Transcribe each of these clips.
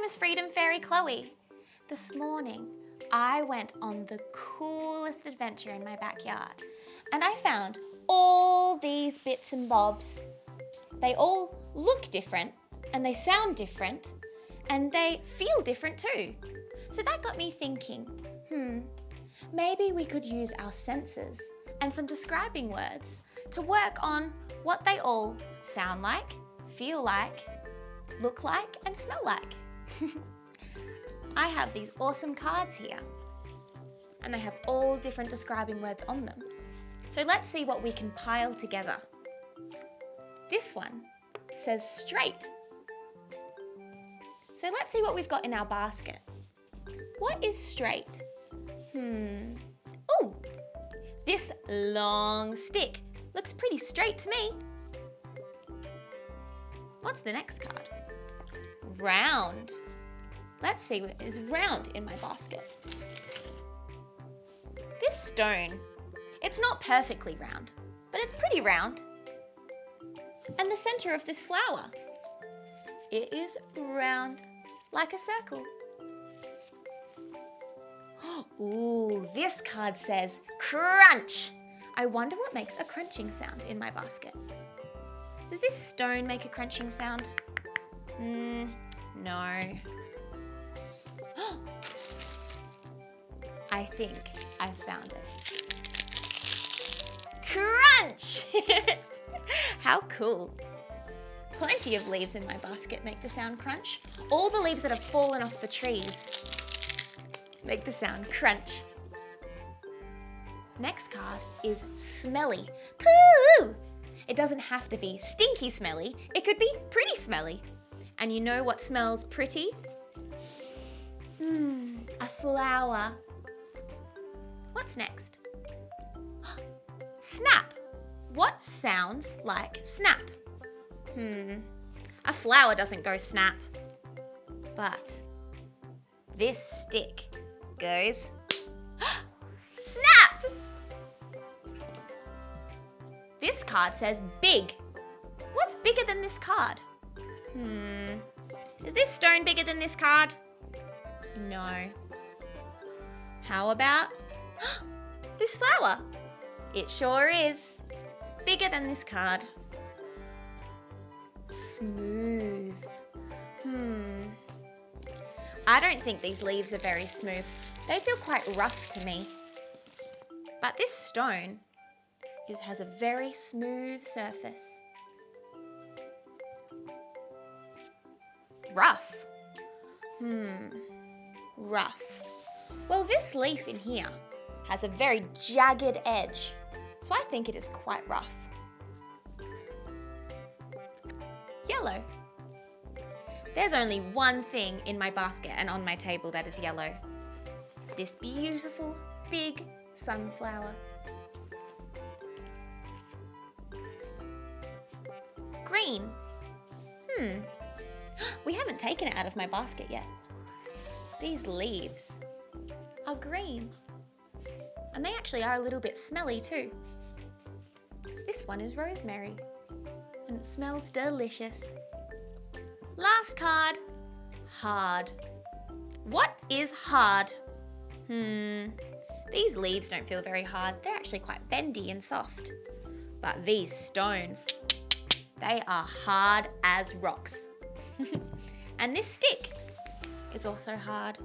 name's Freedom Fairy Chloe. This morning, I went on the coolest adventure in my backyard and I found all these bits and bobs. They all look different and they sound different and they feel different too. So that got me thinking, maybe we could use our senses and some describing words to work on what they all sound like, feel like, look like, and smell like. I have these awesome cards here, and they have all different describing words on them. So let's see what we can pile together. This one says straight. So let's see what we've got in our basket. What is straight? Ooh, this long stick looks pretty straight to me. What's the next card? Round. Let's see what is round in my basket. This stone, it's not perfectly round, but it's pretty round. And the center of this flower, it is round like a circle. Ooh, this card says crunch. I wonder what makes a crunching sound in my basket. Does this stone make a crunching sound? No. I think I found it. Crunch! How cool. Plenty of leaves in my basket make the sound crunch. All the leaves that have fallen off the trees make the sound crunch. Next card is smelly. Pooh! It doesn't have to be stinky smelly, it could be pretty smelly. And you know what smells pretty? A flower. What's next? Snap. What sounds like snap? A flower doesn't go snap, but this stick goes snap. This card says big. What's bigger than this card? Is this stone bigger than this card? No. How about this flower? It sure is. Bigger than this card. Smooth. I don't think these leaves are very smooth. They feel quite rough to me. But this stone has a very smooth surface. Rough. Rough. Well, this leaf in here has a very jagged edge, so I think it is quite rough. Yellow. There's only one thing in my basket and on my table that is yellow. This beautiful, big sunflower. Green. We haven't taken it out of my basket yet. These leaves are green. And they actually are a little bit smelly too. So this one is rosemary. And it smells delicious. Last card. Hard. What is hard? These leaves don't feel very hard. They're actually quite bendy and soft. But these stones, they are hard as rocks. And this stick is also hard.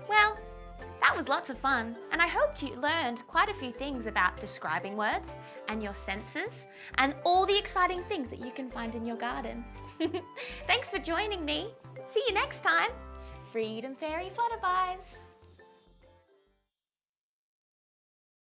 Well, that was lots of fun, and I hoped you learned quite a few things about describing words and your senses and all the exciting things that you can find in your garden. Thanks for joining me. See you next time. Freedom Fairy Flutterby's.